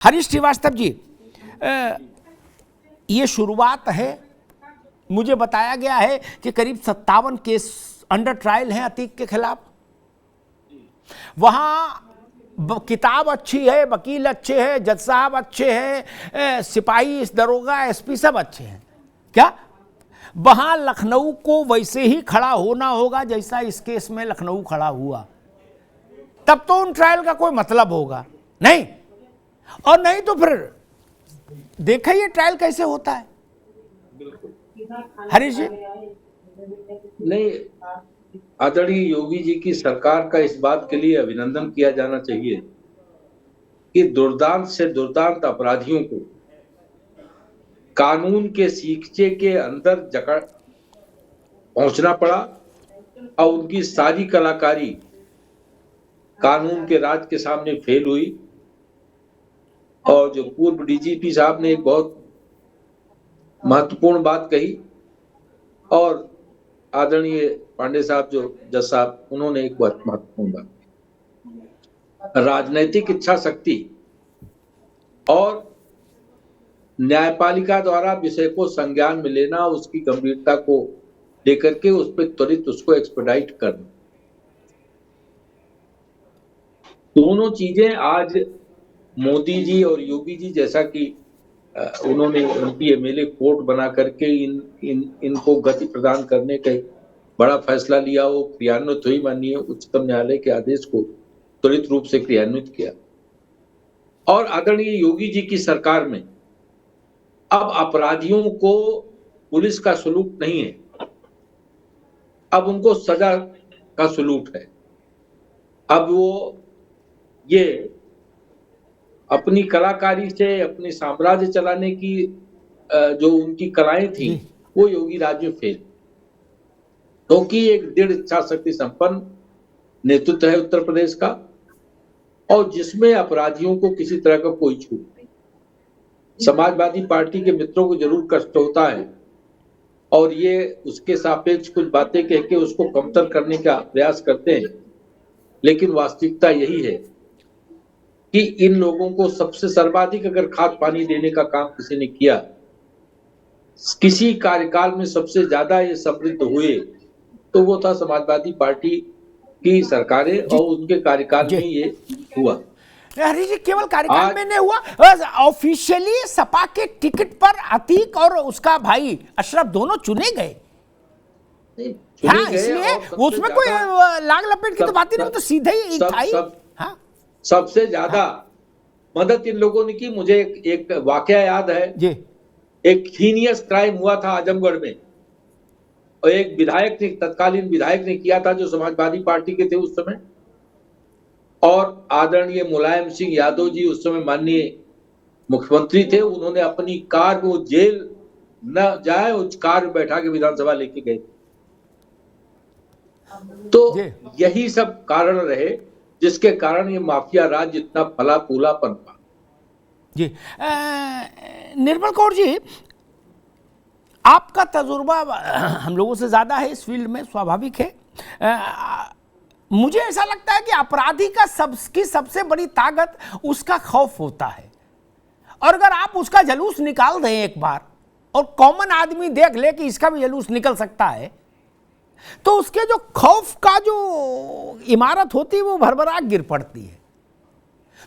हरीश श्रीवास्तव जी, ये शुरुआत है। मुझे बताया गया है कि करीब 57 केस अंडर ट्रायल हैं अतीक के खिलाफ। वहां किताब अच्छी है, वकील अच्छे हैं, जज साहब अच्छे हैं, सिपाही, दरोगा, एसपी सब अच्छे हैं। क्या वहां लखनऊ को वैसे ही खड़ा होना होगा जैसा इस केस में लखनऊ खड़ा हुआ? तब तो उन ट्रायल का कोई मतलब होगा नहीं, और नहीं तो फिर देखा ये ट्रायल कैसे होता है। हरीश जी, नहीं, आदरणीय योगी जी की सरकार का इस बात के लिए अभिनंदन किया जाना चाहिए कि दुर्दांत से दुर्दांत अपराधियों को कानून के सीखचे के अंदर जकड़ पहुंचना पड़ा और उनकी सारी कलाकारी कानून के राज के सामने फेल हुई। और जो पूर्व डीजीपी साहब ने एक बहुत महत्वपूर्ण बात कही, और आदरणीय पांडे साहब जो जज साहब, उन्होंने एक बहुत महत्वपूर्ण बात कही। राजनैतिक इच्छा शक्ति और न्यायपालिका द्वारा विषय को संज्ञान में लेना, उसकी गंभीरता को लेकर के उस पर त्वरित उसको एक्सपेडाइट करना, दोनों चीजें आज मोदी जी और योगी जी, जैसा कि उन्होंने उनकी एमएलए कोर्ट बना करके इनको गति प्रदान करने का बड़ा फैसला लिया, वो क्रियान्वित हुई। माननीय उच्चतम न्यायालय के आदेश को त्वरित रूप से क्रियान्वित किया। और आदरणीय योगी जी की सरकार में अब अपराधियों को पुलिस का सलूट नहीं है, अब उनको सजा का सलूट है। अब वो ये अपनी कलाकारी से अपनी साम्राज्य चलाने की जो उनकी कलाएं थी वो योगी राज में फेल, क्योंकि एक दृढ़ इच्छा शक्ति संपन्न नेतृत्व है उत्तर प्रदेश का, और जिसमें अपराधियों को किसी तरह का कोई छूट नहीं। समाजवादी पार्टी के मित्रों को जरूर कष्ट होता है और ये उसके सापेक्ष कुछ बातें कह के उसको कमतर करने का प्रयास करते हैं, लेकिन वास्तविकता यही है कि इन लोगों को सबसे सर्वाधिक अगर खाद पानी देने का काम किसी ने किया, किसी कार्यकाल में सबसे ज्यादा ये समृद्ध हुए, तो वो था समाजवादी पार्टी की सरकारें, और उनके कार्यकाल में ये हुआ। हरी जी, केवल कार्यकाल में नहीं हुआ, ऑफिशियली सपा के टिकट पर अतीक और उसका भाई अशरफ दोनों चुने गए। हाँ, इसलिए उसमें कोई लाग लपेट की तो बात ही नहीं, तो सीधे ही था ही। हाँ, सबसे ज्यादा मदद इन लोगों ने की। मुझे एक वाकया याद है जी। एक हीनियस क्राइम हुआ था आजमगढ़ में, और एक विधायक ने, तत्कालीन विधायक ने किया था जो समाजवादी पार्टी के थे उस समय, और आदरणीय मुलायम सिंह यादव जी उस समय माननीय मुख्यमंत्री थे। उन्होंने अपनी कार में, वो जेल न जाए, उस कार में बैठा के विधानसभा लेके गए। तो यही सब कारण रहे जिसके कारण ये माफिया राज इतना फला फूला पनपा। जी, निर्मल कौर जी, आपका तजुर्बा हम लोगों से ज्यादा है इस फील्ड में, स्वाभाविक है। मुझे ऐसा लगता है कि अपराधी का सबसे बड़ी ताकत उसका खौफ होता है, और अगर आप उसका जलूस निकाल दें एक बार, और कॉमन आदमी देख ले कि इसका भी जलूस निकल सकता है, तो उसके जो खौफ का जो इमारत होती है वो भरभरा गिर पड़ती है,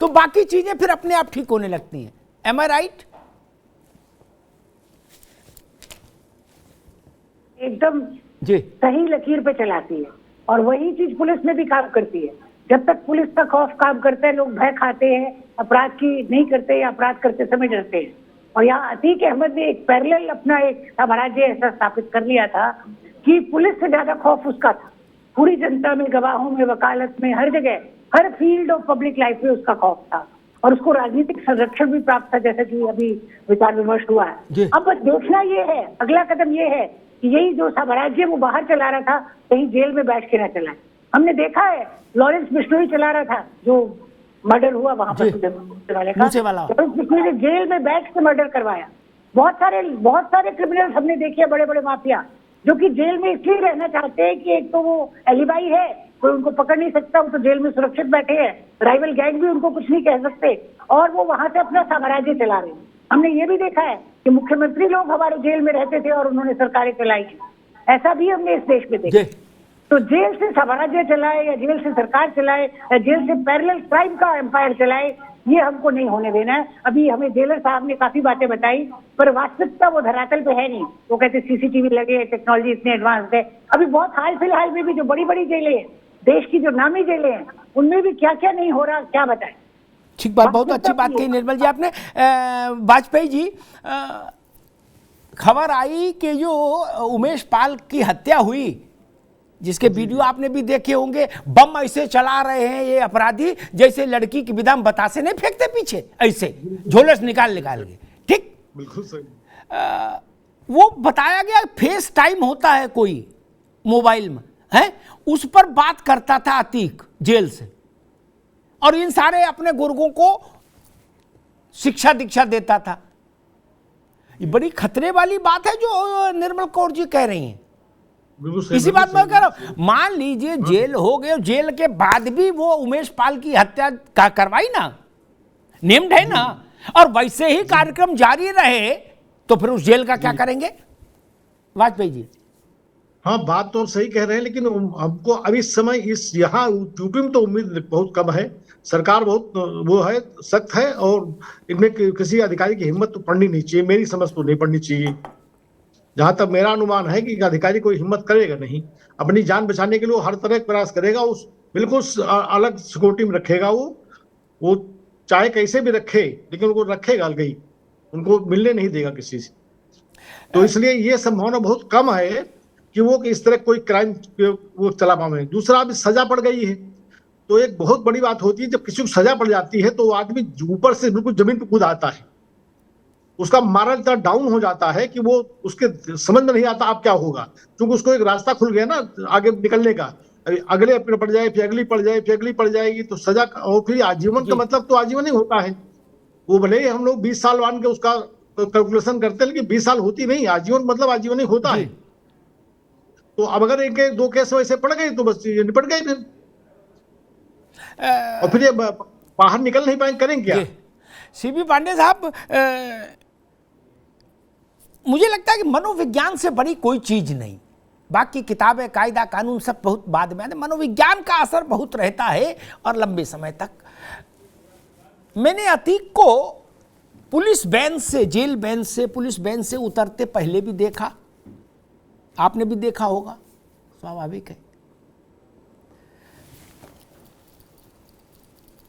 तो बाकी चीजें फिर अपने आप ठीक होने लगती हैं। एम आई राइट? एकदम जी सही लकीर पे चलाती है, और वही चीज पुलिस में भी काम करती है। जब तक पुलिस का खौफ काम करता है, लोग भय खाते हैं, अपराध की नहीं करते या अपराध करते समय डरते हैं। और यहाँ अतीक अहमद ने एक पैरेलल अपना एक साम्राज्य ऐसा स्थापित कर लिया था कि पुलिस से ज्यादा खौफ उसका था। पूरी जनता में, गवाहों में, वकालत में, हर जगह, हर फील्ड ऑफ पब्लिक लाइफ में उसका खौफ था, और उसको राजनीतिक संरक्षण भी प्राप्त था, जैसा कि अभी विचार विमर्श हुआ है। अब देखना ये है, अगला कदम ये है कि यही जो साम्राज्य वो बाहर चला रहा था, कहीं जेल में बैठ के ना चलाए। हमने देखा है लॉरेंस बिश्नोई चला रहा था, जो मर्डर हुआ वहां पर लॉरेंस बिश्नोई ने जेल में बैठ के मर्डर करवाया। बहुत सारे क्रिमिनल्स हमने देखे, बड़े बड़े माफिया, जो कि जेल में इसलिए रहना चाहते हैं कि एक तो वो एलिबाई है कोई उनको पकड़ नहीं सकता, वो तो जेल में सुरक्षित बैठे हैं, राइवल गैंग भी उनको कुछ नहीं कह सकते, और वो वहां से अपना साम्राज्य चला रहे हैं। हमने ये भी देखा है कि मुख्यमंत्री लोग हमारे जेल में रहते थे और उन्होंने सरकारें चलाई, ऐसा भी हमने इस देश में देखा। तो जेल से साम्राज्य चलाए या जेल से सरकार चलाए या जेल से पैरेलल क्राइम का एम्पायर चलाए, ये हमको नहीं होने देना है। अभी हमें जेलर साहब ने काफी बातें बताई, पर वास्तविकता वो धरातल पे है नहीं। वो कहते सीसीटीवी लगे, टेक्नोलॉजी इतने एडवांस है। अभी बहुत हाल फिलहाल में भी जो बड़ी बड़ी जेलें हैं, देश की जो नामी जेलें हैं, उनमें भी क्या क्या नहीं हो रहा, क्या बताएं। ठीक बात, बहुत अच्छी बात कही निर्मल जी आपने। वाजपेयी जी, खबर आई कि जो उमेश पाल की हत्या हुई, जिसके वीडियो आपने भी देखे होंगे, बम ऐसे चला रहे हैं ये अपराधी जैसे लड़की की विदा में बतासे नहीं फेंकते पीछे, ऐसे झोलस निकाल के, ठीक, बिल्कुल सही। वो बताया गया फेस टाइम होता है कोई मोबाइल में, है उस पर बात करता था अतीक जेल से, और इन सारे अपने गुर्गों को शिक्षा दीक्षा देता था। ये बड़ी खतरे वाली बात है जो निर्मल कौर जी कह रही हैं। इसी बात में कह रहा हूं, मान लीजिए जेल हो गए, जेल के बाद भी वो उमेश पाल की हत्या का करवाई ना, नेम्ड है ना, और वैसे ही कार्यक्रम जारी रहे, तो फिर उस जेल का क्या करेंगे वाजपेयी जी? हाँ, बात तो सही कह रहे हैं, लेकिन हमको अभी समय इस यहाँ यूपी में तो उम्मीद बहुत कम है। सरकार बहुत वो है, सख्त है, और इनमें किसी अधिकारी की हिम्मत तो पड़नी नहीं चाहिए, मेरी समझ तो नहीं पड़नी चाहिए। जहां तक मेरा अनुमान है कि अधिकारी कोई हिम्मत करेगा नहीं, अपनी जान बचाने के लिए हर तरह का प्रयास करेगा, उस बिल्कुल अलग सिक्योरिटी में रखेगा वो चाहे कैसे भी रखे, लेकिन उनको रखेगा अलग ही, उनको मिलने नहीं देगा किसी से। तो इसलिए ये संभावना बहुत कम है कि वो इस तरह कोई क्राइम वो चला पाए। दूसरा, अभी सजा पड़ गई है, तो एक बहुत बड़ी बात होती है, जब किसी को सजा पड़ जाती है तो वो आदमी ऊपर से बिल्कुल जमीन पर कूद आता है, उसका मारल इतना डाउन हो जाता है कि वो उसके समझ में नहीं आता अब क्या होगा, क्योंकि उसको एक रास्ता खुल गया ना आगे निकलने का। अगले पड़ जाए, फिर अगली पड़ जाए, फिर अगली पड़ जाएगी, तो सजा और फिर आजीवन का मतलब तो आजीवन ही होता है। वो भले ही हम लोग 20 साल मान के उसका कैलकुलेशन करते हैं, लेकिन 20 साल होती नहीं, आजीवन मतलब आजीवन ही होता है। तो अब अगर एक दो केस वैसे पड़ गए तो बस ये निपट गए फिर, और फिर ये बाहर निकल नहीं पाएंगे, करेंगे क्या? सीबी पांडे साहब, मुझे लगता है कि मनोविज्ञान से बड़ी कोई चीज नहीं, बाकी किताबें, कायदा, कानून सब बहुत बाद में, मनोविज्ञान का असर बहुत रहता है और लंबे समय तक। मैंने अतीक को पुलिस वैन से, जेल वैन से, पुलिस वैन से उतरते पहले भी देखा, आपने भी देखा होगा, स्वाभाविक है।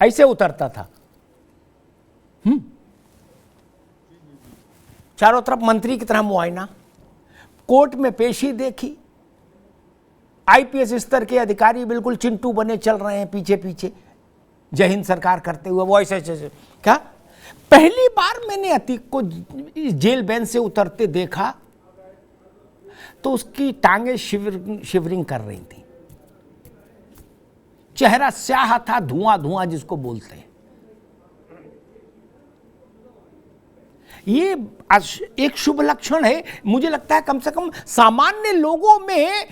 ऐसे उतरता था, चारों तरफ मंत्री की तरह मुआयना, कोर्ट में पेशी देखी, आईपीएस स्तर के अधिकारी बिल्कुल चिंटू बने चल रहे हैं पीछे पीछे, जय हिंद सरकार करते हुए, वो ऐसे क्या। पहली बार मैंने अतीक को जेल वैन से उतरते देखा तो उसकी टांगें शिवरिंग कर रही थी, चेहरा स्याह था, धुआं धुआं जिसको बोलते हैं। ये एक शुभ लक्षण है, मुझे लगता है कम से कम सामान्य लोगों में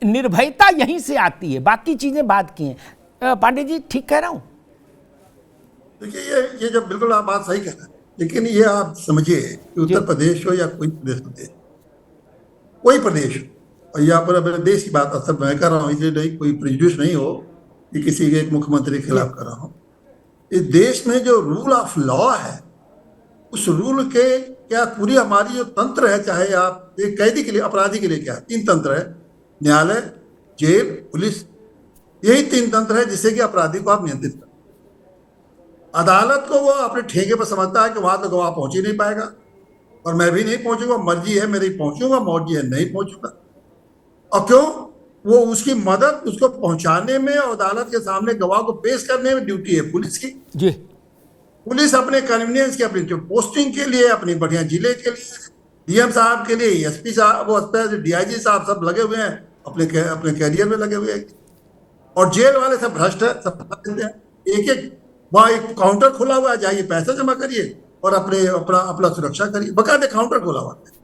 निर्भयता यहीं से आती है, बाकी चीजें बात की हैं। पांडे जी ठीक कह रहा हूं? देखिए, ये जब बिल्कुल आप बात सही कह रहे हैं, लेकिन ये आप समझिए कि उत्तर प्रदेश हो या कोई प्रदेश हो, कोई प्रदेश हो, और यहाँ पर अपने देश की बात असल मैं कर रहा हूँ, इसलिए नहीं कोई प्रेजुडिस नहीं हो कि किसी के एक मुख्यमंत्री के खिलाफ कर रहा हूँ। इस देश में जो रूल ऑफ लॉ है, उस रूल के क्या पूरी हमारी जो तंत्र है, चाहे आप एक कैदी के लिए, अपराधी के लिए क्या 3 तंत्र है, न्यायालय, जेल, पुलिस, यही 3 तंत्र है जिससे कि अपराधी को आप नियंत्रित कर। अदालत को वो अपने ठेके पर समझता है कि वहां तो गवाह पहुंच ही नहीं पाएगा, और मैं भी नहीं पहुंचूंगा, मर्जी है मेरी पहुंचूंगा, मर्जी है नहीं पहुंचूंगा। और क्यों? वो उसकी मदद उसको पहुंचाने में और अदालत के सामने गवाह को पेश करने में ड्यूटी है पुलिस की जी। पुलिस अपने कन्वीनियंस के, अपनी पोस्टिंग के लिए, अपनी बढ़िया जिले के लिए, डीएम साहब के लिए, एसपी साहब, वो डीआईजी साहब सब लगे हुए हैं, अपने कैरियर में लगे हुए हैं। और जेल वाले सब भ्रष्ट है, सब देते हैं। एक वहाँ एक काउंटर खुला हुआ है, जाइए पैसा जमा करिए और अपना सुरक्षा करिए, बकायदे काउंटर खुला हुआ है।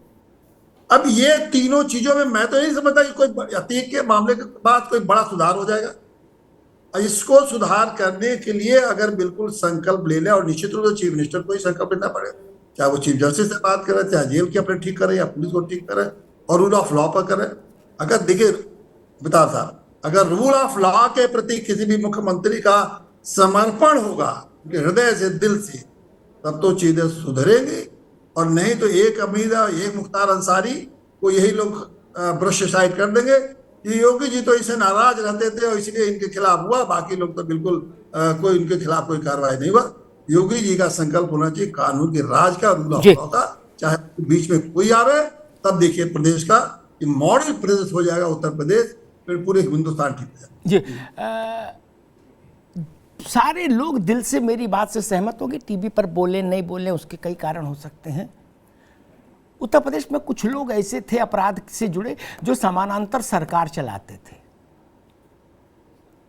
अब ये तीनों चीजों में मैं तो नहीं समझता कि कोई अतीक के मामले के बाद कोई बड़ा सुधार हो जाएगा। इसको सुधार करने के लिए अगर बिल्कुल संकल्प ले ले, और निश्चित रूप से चीफ मिनिस्टर को ही संकल्प लेना पड़ेगा, चाहे वो चीफ जस्टिस से बात करे, चाहे जेल की अपने ठीक करे या पुलिस को ठीक करे और रूल ऑफ लॉ पर करे। अगर देखिए बितार साहब, अगर रूल ऑफ लॉ के प्रति किसी भी मुख्यमंत्री का समर्पण होगा हृदय से, दिल से, तब तो चीजें सुधरेंगी। और नहीं तो एक अमीरा, एक मुख्तार अंसारी को यही लोग ब्रश साइड कर देंगे कि योगी जी तो इसे नाराज रहते थे और इसलिए इनके खिलाफ हुआ, बाकी लोग तो बिल्कुल कोई इनके खिलाफ कोई कार्रवाई नहीं हुआ। योगी जी का संकल्प होना चाहिए कानून के राज का, रूल ऑफ लॉ का, चाहे बीच में कोई आवे, तब देखिए प्रदेश का मॉडल प्रदेश हो जाएगा उत्तर प्रदेश, फिर पूरे हिंदुस्तान ठीक हो जाएगा। जी सारे लोग दिल से मेरी बात से सहमत होंगे, टीवी पर बोले नहीं बोले उसके कई कारण हो सकते हैं। उत्तर प्रदेश में कुछ लोग ऐसे थे अपराध से जुड़े जो समानांतर सरकार चलाते थे।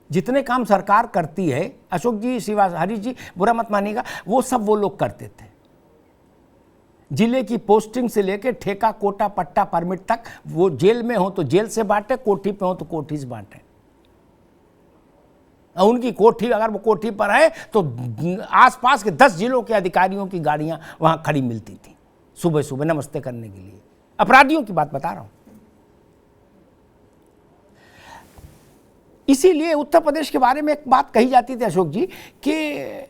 जितने काम सरकार करती है, अशोक जी, शिवा, हरीश जी बुरा मत मानिएगा, वो सब वो लोग करते थे। जिले की पोस्टिंग से लेकर ठेका, कोटा, पट्टा, परमिट तक, वो जेल में हो तो जेल से बांटे, कोठी पे हो तो कोठी से बांटे। उनकी कोठी, अगर वो कोठी पर है तो आसपास के 10 जिलों के अधिकारियों की गाड़ियां वहां खड़ी मिलती थी सुबह सुबह नमस्ते करने के लिए। अपराधियों की बात बता रहा हूं। इसीलिए उत्तर प्रदेश के बारे में एक बात कही जाती थी अशोक जी कि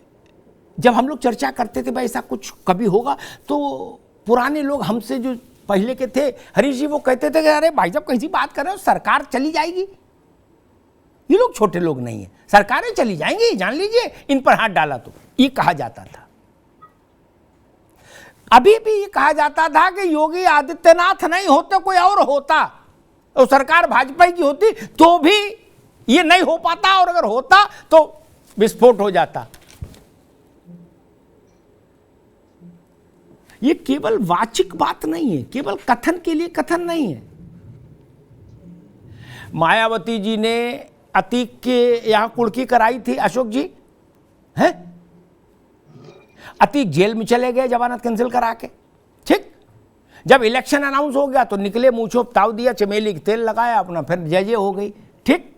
जब हम लोग चर्चा करते थे भाई ऐसा कुछ कभी होगा, तो पुराने लोग हमसे जो पहले के थे, हरीश जी, वो कहते थे कि अरे भाई साहब कैसी बात कर रहे हो, सरकार चली जाएगी। ये लोग छोटे लोग नहीं है, सरकारें चली जाएंगी, जान लीजिए, इन पर हाथ डाला तो, ये कहा जाता था। अभी भी ये कहा जाता था कि योगी आदित्यनाथ नहीं होते कोई और होता, और सरकार भाजपा की होती तो भी ये नहीं हो पाता, और अगर होता तो विस्फोट हो जाता। ये केवल वाचिक बात नहीं है, केवल कथन के लिए कथन नहीं है। मायावती जी ने अतीक के यहां कुर्की कराई थी अशोक जी, हैं? अतीक जेल में चले गए जमानत कैंसिल करा के, ठीक। जब इलेक्शन अनाउंस हो गया तो निकले, मूंछों ताव दिया, चमेली का तेल लगाया, अपना फिर जय हो गई, ठीक।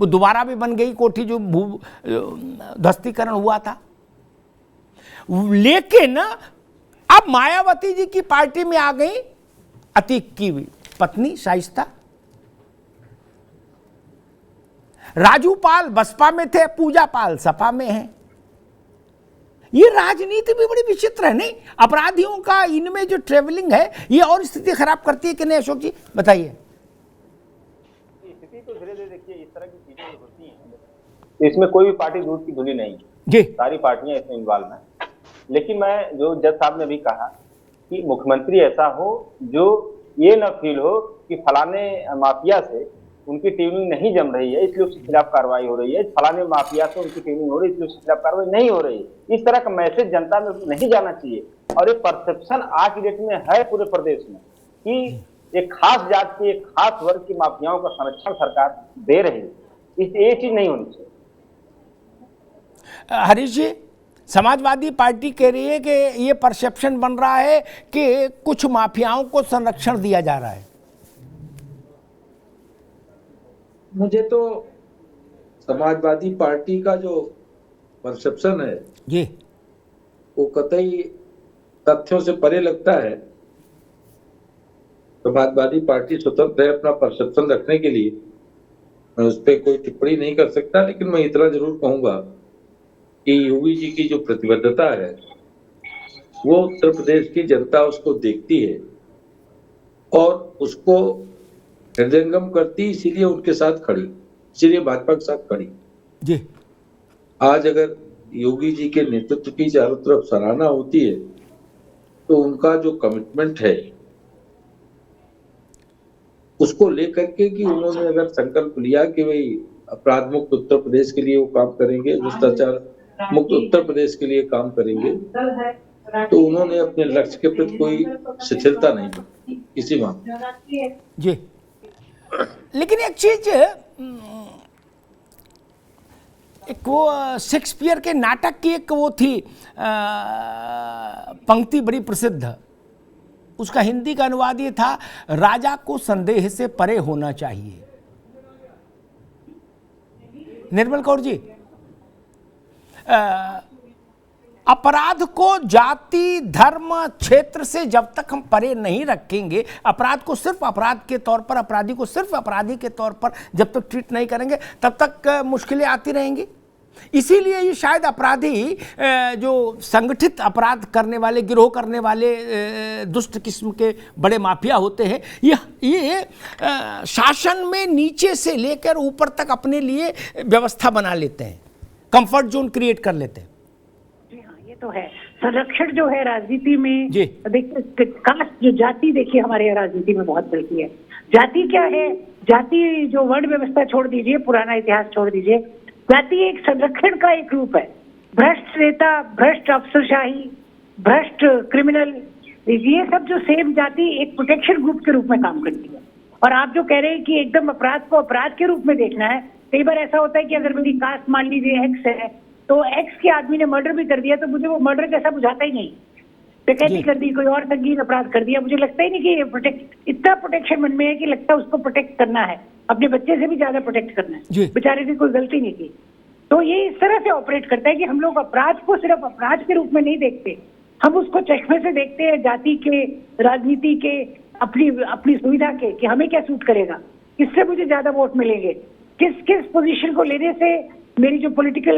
वो दोबारा भी बन गई कोठी जो ध्वस्तीकरण हुआ था। लेकिन अब मायावती जी की पार्टी में आ गई अतीक की पत्नी शाइस्ता। राजू पाल बसपा में थे, पूजा पाल सपा में है। ये राजनीति भी बड़ी विचित्र है, नहीं? अपराधियों का इनमें जो ट्रेवलिंग है ये और स्थिति खराब करती है कि नहीं अशोक जी, बताइए। स्थिति तो धीरे धीरे देखिए इस तरह की चीजें होती हैं, इसमें कोई भी पार्टी दूध की धुली नहीं जी, सारी पार्टियां इसमें इन्वॉल्व हैं। लेकिन मैं जो जज साहब ने भी कहा कि मुख्यमंत्री ऐसा हो जो ये न फील हो कि फलाने माफिया से उनकी ट्यूनिंग नहीं जम रही है इसलिए उसके खिलाफ कार्रवाई हो रही है, फलाने माफिया से उनकी ट्यूनिंग हो रही है इसलिए उसके खिलाफ कार्रवाई नहीं हो रही है। इस तरह का मैसेज जनता में नहीं जाना चाहिए। और ये परसेप्शन आज की डेट में है पूरे प्रदेश में कि एक खास जात की, एक खास वर्ग की माफियाओं का संरक्षण सरकार दे रही है, ये चीज नहीं होनी चाहिए। हरीश जी, समाजवादी पार्टी कह रही है कि ये परसेप्शन बन रहा है कि कुछ माफियाओं को संरक्षण दिया जा रहा है। मुझे तो समाजवादी पार्टी का जो परसेप्शन है जी, वो कतई तथ्यों से परे लगता है। समाजवादी पार्टी स्वतंत्र है अपना परसेप्शन रखने के लिए, मैं उस पर कोई टिप्पणी नहीं कर सकता। लेकिन मैं इतना जरूर कहूंगा कि योगी जी की जो प्रतिबद्धता है वो उत्तर प्रदेश की जनता उसको देखती है और उसको हृदयंगम करती, इसीलिए उनके साथ खड़ी, इसीलिए भाजपा के साथ खड़ी जी। आज अगर योगी जी के नेतृत्व की चारों तरफ सराहना होती है तो उनका जो कमिटमेंट है उसको लेकर के कि उन्होंने अगर संकल्प लिया कि भाई अपराध मुक्त उत्तर प्रदेश के लिए वो काम करेंगे, भ्रष्टाचार मुक्त उत्तर प्रदेश के लिए काम करेंगे, तो उन्होंने अपने लक्ष्य के प्रति कोई शिथिलता नहीं बरती किसी मामले जी। लेकिन एक चीज, एक वो शेक्सपियर के नाटक की एक वो थी पंक्ति बड़ी प्रसिद्ध, उसका हिंदी का अनुवाद ये था, राजा को संदेह से परे होना चाहिए। निर्मल कौर जी, अपराध को जाति, धर्म, क्षेत्र से जब तक हम परे नहीं रखेंगे, अपराध को सिर्फ अपराध के तौर पर, अपराधी को सिर्फ अपराधी के तौर पर जब तक ट्रीट नहीं करेंगे, तब तक मुश्किलें आती रहेंगी। इसीलिए ये शायद अपराधी जो संगठित अपराध करने वाले, गिरोह करने वाले, दुष्ट किस्म के बड़े माफिया होते हैं, ये शासन में नीचे से लेकर ऊपर तक अपने लिए व्यवस्था बना लेते हैं, कंफर्ट जोन क्रिएट कर लेते हैं। जी हाँ, ये तो है। संरक्षण जो है राजनीति में, जी देखिए कास्ट जो जाति, देखिए हमारे यहाँ राजनीति में बहुत चलती है। जाति क्या है? जाति जो वर्ण व्यवस्था छोड़ दीजिए, पुराना इतिहास छोड़ दीजिए, जाति एक संरक्षण का एक रूप है। भ्रष्ट नेता, भ्रष्ट अफसरशाही, भ्रष्ट क्रिमिनल, ये सब जो सेम जाति एक प्रोटेक्शन ग्रुप के रूप में काम करती है। और आप जो कह रहे हैं कि एकदम अपराध को अपराध के रूप में देखना है, कई बार ऐसा होता है कि अगर मेरी कास्ट मान लीजिए एक्स है, तो एक्स के आदमी ने मर्डर भी कर दिया तो मुझे वो मर्डर जैसा बुझाता ही नहीं। डकैती कर दी, कोई और संगीन अपराध कर दिया, मुझे लगता ही नहीं कि इतना प्रोटेक्शन मन में है कि लगता है उसको प्रोटेक्ट करना है, अपने बच्चे से भी ज्यादा प्रोटेक्ट करना है, बेचारे ने कोई गलती नहीं की। तो ये इस तरह से ऑपरेट करता है कि हम लोग अपराध को सिर्फ अपराध के रूप में नहीं देखते, हम उसको चश्मे से देखते हैं जाति के, राजनीति के, अपनी सुविधा के, कि हमें क्या सूट करेगा, किससे मुझे ज्यादा वोट मिलेंगे, किस पोजीशन को लेने से मेरी जो पॉलिटिकल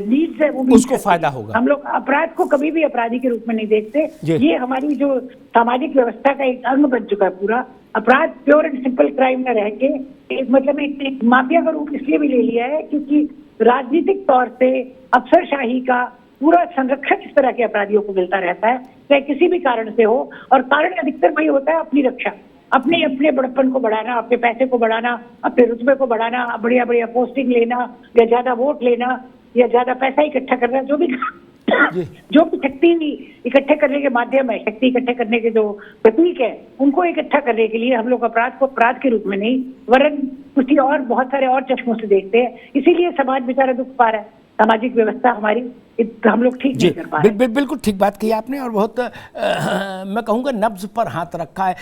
नीड्स है वो उसको फायदा होगा। हम लोग अपराध को कभी भी अपराधी के रूप में नहीं देखते। ये हमारी जो सामाजिक व्यवस्था का एक अंग बन चुका है पूरा। अपराध प्योर एंड सिंपल क्राइम न रह के एक मतलब एक माफिया का रूप इसलिए भी ले लिया है क्योंकि राजनीतिक तौर से अफसरशाही का पूरा संरक्षण इस तरह के अपराधियों को मिलता रहता है, चाहे किसी भी कारण से हो। और कारण अधिकतर वही होता है अपनी रक्षा, अपने बड़प्पन को बढ़ाना, अपने पैसे को बढ़ाना, अपने रुतबे को बढ़ाना, बढ़िया बढ़िया पोस्टिंग लेना, या ज्यादा वोट लेना, या ज्यादा पैसा इकट्ठा करना, जो भी शक्ति इकट्ठे करने के माध्यम है, शक्ति इकट्ठे करने के जो प्रतीक है, उनको इकट्ठा करने के लिए हम लोग अपराध को अपराध के रूप में नहीं वरन कुछ और बहुत सारे और चश्मों से देखते हैं। इसीलिए समाज बेचारा दुख पा रहा है, सामाजिक व्यवस्था हमारी हम लोग ठीक नहीं कर पा रहे। बिल्कुल ठीक बात कही आपने, और बहुत मैं कहूँगा नब्ज पर हाथ रखा है।